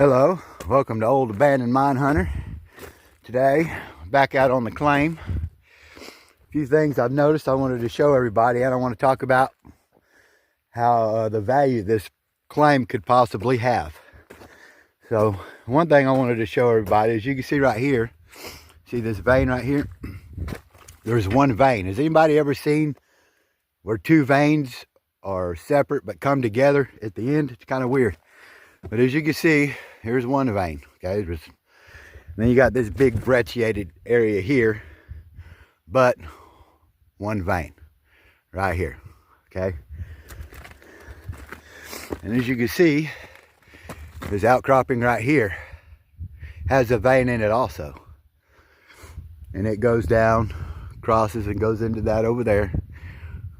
Hello, welcome to Old Abandoned Mine Hunter. Today, back out on the claim. A few things I've noticed I wanted to show everybody, and I want to talk about how the value this claim could possibly have. So, one thing I wanted to show everybody is you can see right here, see this vein right here? There's one vein. Has anybody ever seen where two veins are separate but come together at the end? It's kind of weird. But as you can see, here's one vein, okay? Then you got this big brecciated area here, but one vein right here, okay? And as you can see, this outcropping right here has a vein in it also. And it goes down, crosses, and goes into that over there.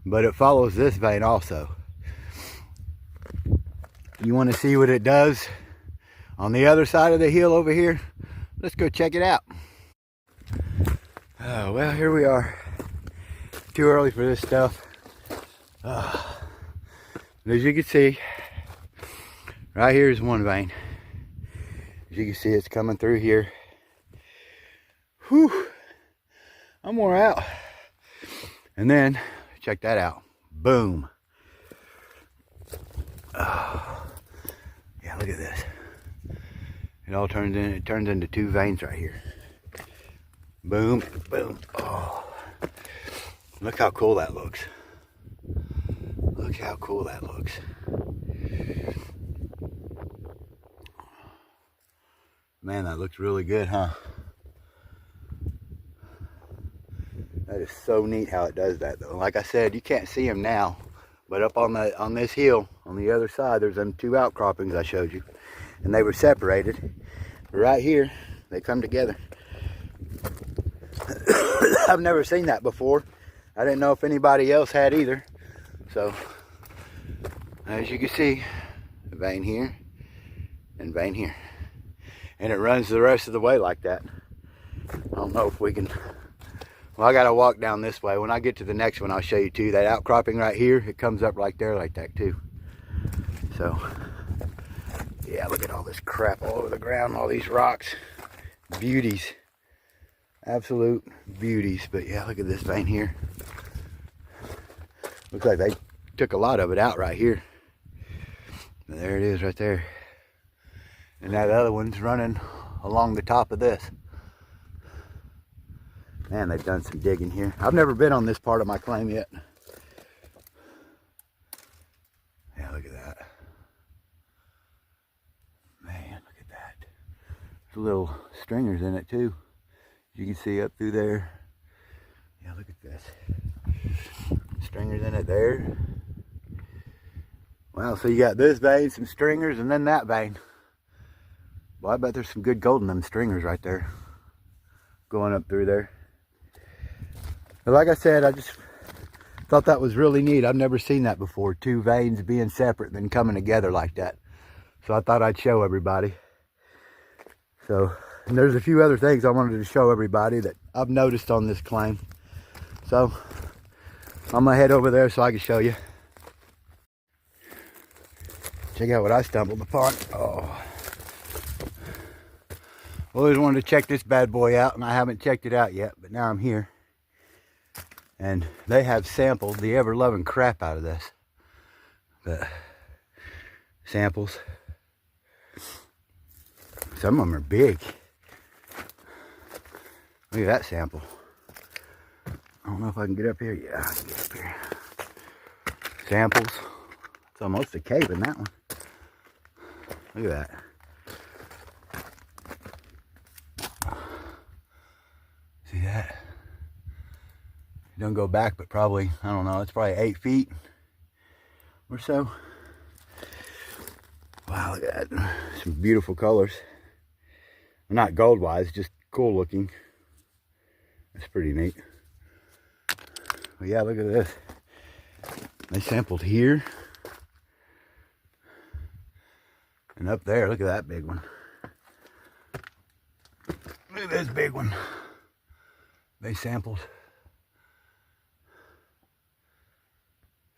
But it follows this vein also. You want to see what it does on the other side of the hill over here? Let's go check it out. Oh, well, here we are. Too early for this stuff. But as you can see, right here is one vein. As you can see, it's coming through here. Whew, I'm wore out. And then, check that out. Boom. Oh. Yeah, look at this. It all turns into two veins right here. Boom, boom. Oh, look how cool that looks. Look how cool that looks. Man, that looks really good, huh? That is so neat how it does that, though. Like I said, you can't see them now, but up on this hill, on the other side, there's them two outcroppings I showed you, and they were separated. But right here, they come together. I've never seen that before. I didn't know if anybody else had either. So, as you can see, a vein here and vein here, and it runs the rest of the way like that. I don't know if we can. Well, I gotta walk down this way. When I get to the next one, I'll show you too. That outcropping right here, it comes up right there like that too. So, yeah, look at all this crap all over the ground, all these rocks. Beauties. Absolute beauties. But yeah, look at this vein here. Looks like they took a lot of it out right here. But there it is right there. And that other one's running along the top of this. Man, they've done some digging here. I've never been on this part of my claim yet. Yeah, look at that. Man, look at that. There's little stringers in it too. You can see up through there. Yeah, look at this. Stringers in it there. Wow, so you got this vein, some stringers, and then that vein. Well, I bet there's some good gold in them stringers right there. Going up through there. But like I said, I just thought that was really neat. I've never seen that before. Two veins being separate and then coming together like that. So I thought I'd show everybody. So, and there's a few other things I wanted to show everybody that I've noticed on this claim. So, I'm gonna head over there so I can show you. Check out what I stumbled upon. Oh. Always wanted to check this bad boy out, and I haven't checked it out yet, but now I'm here. And they have sampled the ever-loving crap out of this. But samples. Some of them are big. Look at that sample. I don't know if I can get up here. Yeah, I can get up here. Samples. It's almost a cave in that one. Look at that. See that? Don't go back, but probably, I don't know, it's probably 8 feet or so. Wow, look at that. Some beautiful colors. Well, not gold wise, just cool looking. That's pretty neat. But yeah, look at this. They sampled here. And up there, look at that big one. Look at this big one. They sampled.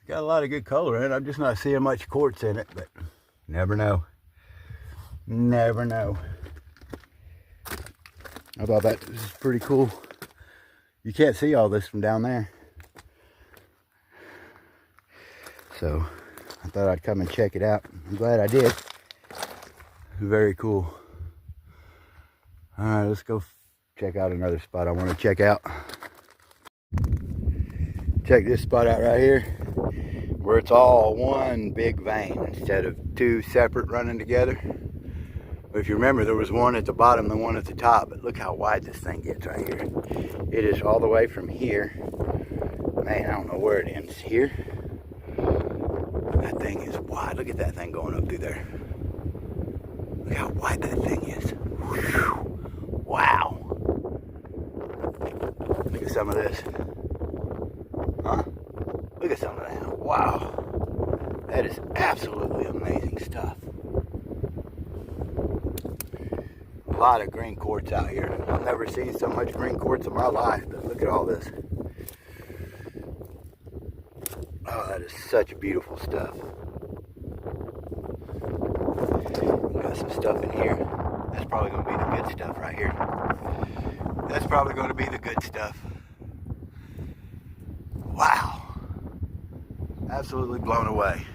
Got a lot of good color in it. I'm just not seeing much quartz in it, but you never know. Never know. I thought that was pretty cool. You can't see all this from down there. So I thought I'd come and check it out. I'm glad I did. Very cool. All right, let's go check out another spot I want to check out. Check this spot out right here, where it's all one big vein instead of two separate running together. But if you remember, there was one at the bottom and one at the top, but look how wide this thing gets right here. It is all the way from here. Man, I don't know where it ends. Here. That thing is wide. Look at that thing going up through there. Look how wide that thing is. Whew. Wow. Look at some of this. Huh? Look at some of that. Wow. That is absolutely amazing stuff. A lot of green quartz out here. I've never seen so much green quartz in my life, but look at all this. Oh, that is such beautiful stuff. Got some stuff in here. That's probably going to be the good stuff right here. That's probably going to be the good stuff. Wow. Absolutely blown away.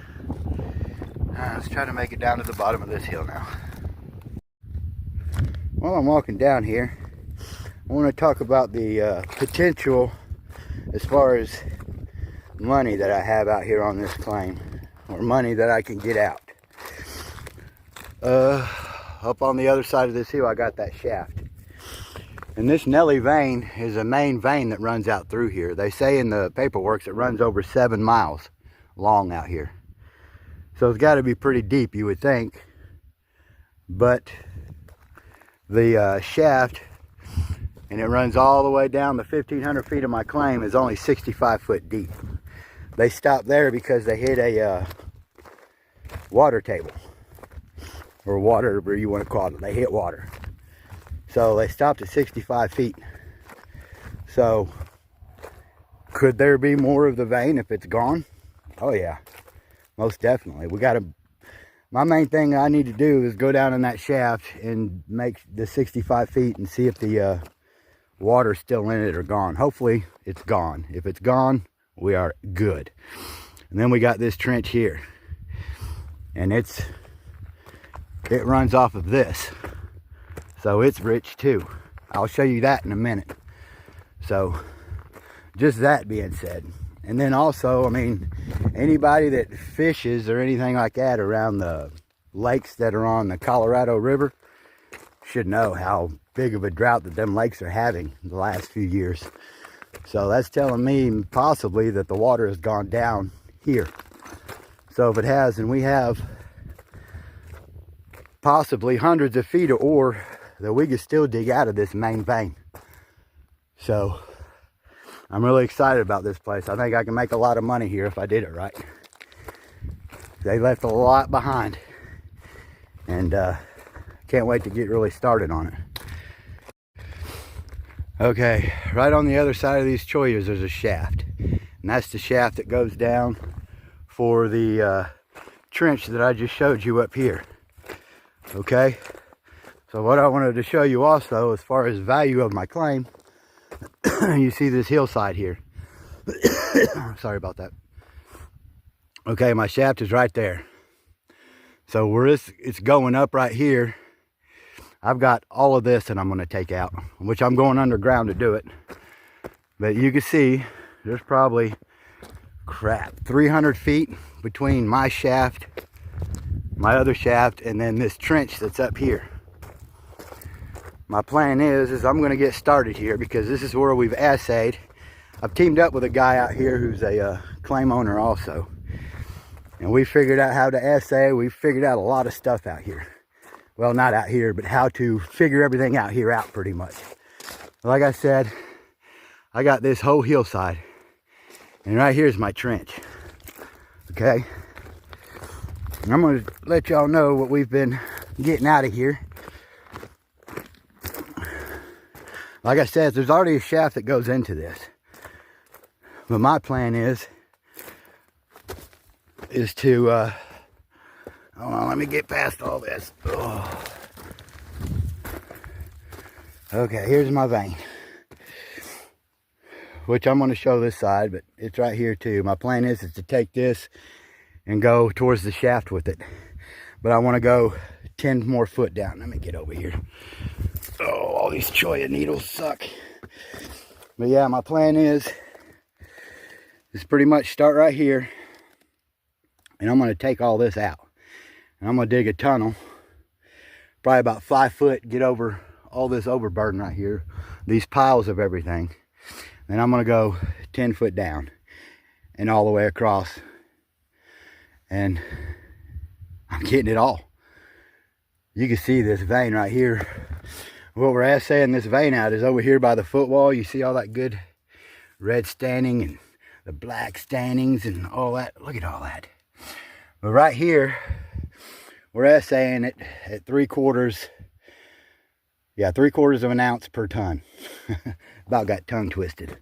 Let's try to make it down to the bottom of this hill now. While I'm walking down here, I want to talk about the potential as far as money that I have out here on this claim, or money that I can get out. Up on the other side of this hill, I got that shaft. And this Nelly vein is a main vein that runs out through here. They say in the paperwork it runs over 7 miles long out here. So it's got to be pretty deep, you would think. But the shaft, and it runs all the way down the 1,500 feet of my claim, is only 65 foot deep. They stopped there because they hit a water table, or whatever you want to call it. They hit water. So they stopped at 65 feet. So could there be more of the vein if it's gone? Oh yeah, most definitely. My main thing I need to do is go down in that shaft and make the 65 feet and see if the water's still in it or gone. Hopefully it's gone. If it's gone, we are good. And then we got this trench here, and it runs off of this, so it's rich too. I'll show you that in a minute. So just that being said, and then also, I mean, anybody that fishes or anything like that around the lakes that are on the Colorado River should know how big of a drought that them lakes are having the last few years. So that's telling me possibly that the water has gone down here. So if it has, and we have possibly hundreds of feet of ore that we can still dig out of this main vein. So I'm really excited about this place. I think I can make a lot of money here if I did it right. They left a lot behind, and can't wait to get really started on it. Okay, right on the other side of these chollas there's a shaft, and that's the shaft that goes down for the trench that I just showed you up here. Okay, so what I wanted to show you also, as far as value of my claim, you see this hillside here. Sorry about that. Okay, my shaft is right there. So where it's going up right here, I've got all of this that I'm going to take out, which I'm going underground to do it. But you can see there's probably 300 feet between my shaft, my other shaft, and then this trench that's up here. My plan is I'm going to get started here because this is where we've assayed. I've teamed up with a guy out here who's a claim owner also. And we figured out how to assay. We figured out a lot of stuff out here. Well, not out here, but how to figure everything out here out pretty much. Like I said, I got this whole hillside. And right here's my trench. Okay? And I'm going to let y'all know what we've been getting out of here. Like I said, there's already a shaft that goes into this. But my plan is to Hold on, let me get past all this. Oh. Okay, here's my vein, which I'm going to show this side, but it's right here too. My plan is to take this and go towards the shaft with it, but I want to go 10 more foot down. Let me get over here. Oh, all these cholla needles suck. But yeah, my plan is pretty much start right here, and I'm going to take all this out, and I'm going to dig a tunnel, probably about 5 foot, get over all this overburden right here, these piles of everything. Then I'm going to go 10 foot down and all the way across, and I'm getting it all. You can see this vein right here. What we're assaying this vein out is over here by the footwall. You see all that good red staining and the black stainings and all that. Look at all that. But right here, we're assaying it at 3/4. Yeah, 3/4 of an ounce per ton. About got tongue twisted.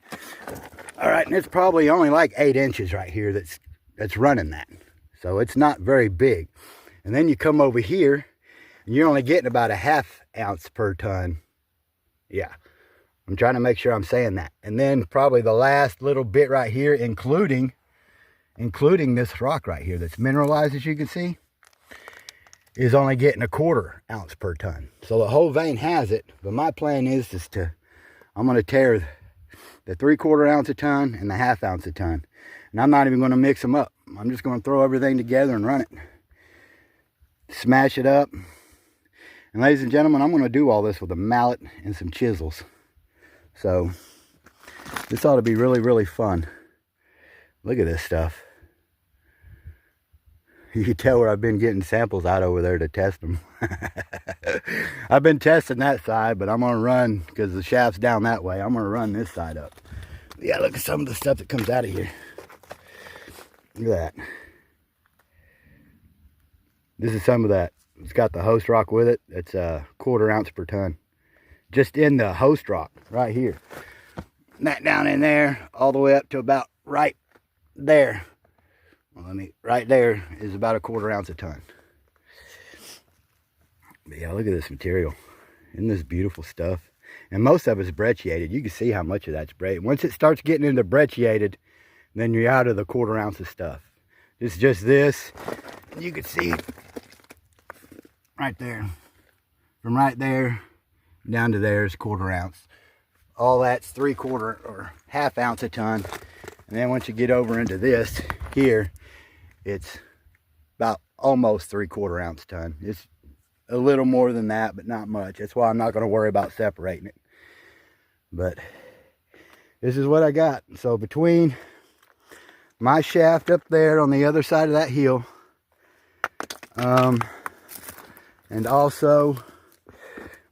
All right, and it's probably only like 8 inches right here that's running that. So it's not very big. And then you come over here, and you're only getting about a 1/2 ounce per ton. Yeah, I'm trying to make sure I'm saying that. And then probably the last little bit right here, including this rock right here that's mineralized, as you can see, is only getting a 1/4 ounce per ton. So the whole vein has it, but my plan is I'm going to tear the 3/4 ounce a ton and the 1/2 ounce a ton. And I'm not even going to mix them up. I'm just going to throw everything together and run it. Smash it up. And ladies and gentlemen, I'm going to do all this with a mallet and some chisels. So this ought to be really, really fun. Look at this stuff. You can tell where I've been getting samples out over there to test them. I've been testing that side, but I'm going to run, because the shaft's down that way, I'm going to run this side up. Yeah, look at some of the stuff that comes out of here. Look at that. This is some of that. It's got the host rock with it. It's a 1/4 ounce per ton. Just in the host rock right here. And that down in there, all the way up to about right there. Well, right there is about a 1/4 ounce a ton. But yeah, look at this material. Isn't this beautiful stuff? And most of it's brecciated. You can see how much of that's brecciated. Once it starts getting into brecciated, then you're out of the 1/4 ounce of stuff. It's just this. And you can see right there. From right there down to there is 1/4 ounce. All that's 3/4 or 1/2 ounce a ton. And then once you get over into this here, it's about almost 3/4 ounce ton. It's a little more than that, but not much. That's why I'm not going to worry about separating it. But this is what I got. So between my shaft up there on the other side of that hill, and also,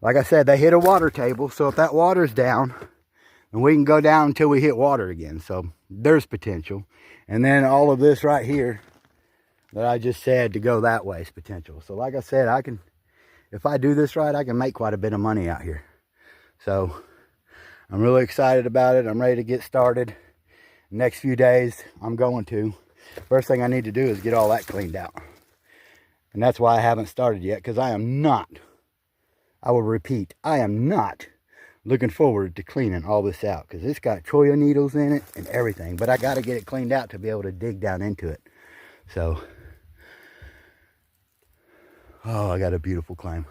like I said, they hit a water table. So if that water's down, then we can go down until we hit water again. So there's potential. And then all of this right here that I just said to go that way is potential. So like I said, if I do this right, I can make quite a bit of money out here. So I'm really excited about it. I'm ready to get started. Next few days, I'm going to. First thing I need to do is get all that cleaned out. And that's why I haven't started yet, because I will repeat, I am not looking forward to cleaning all this out, because it's got cholla needles in it and everything. But I got to get it cleaned out to be able to dig down into it. So, oh, I got a beautiful claim.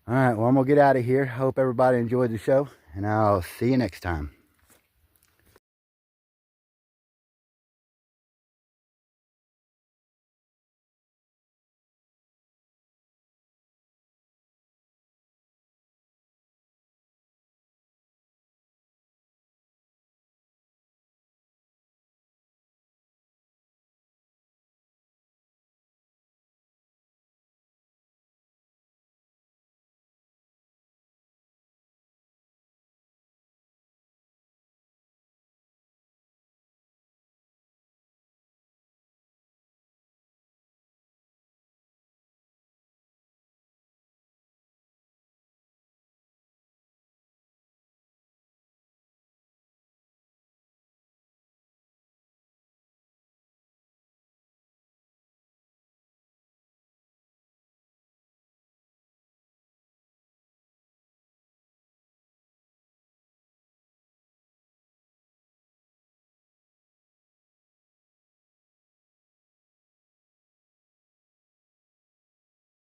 All right, well, I'm going to get out of here. Hope everybody enjoyed the show, and I'll see you next time.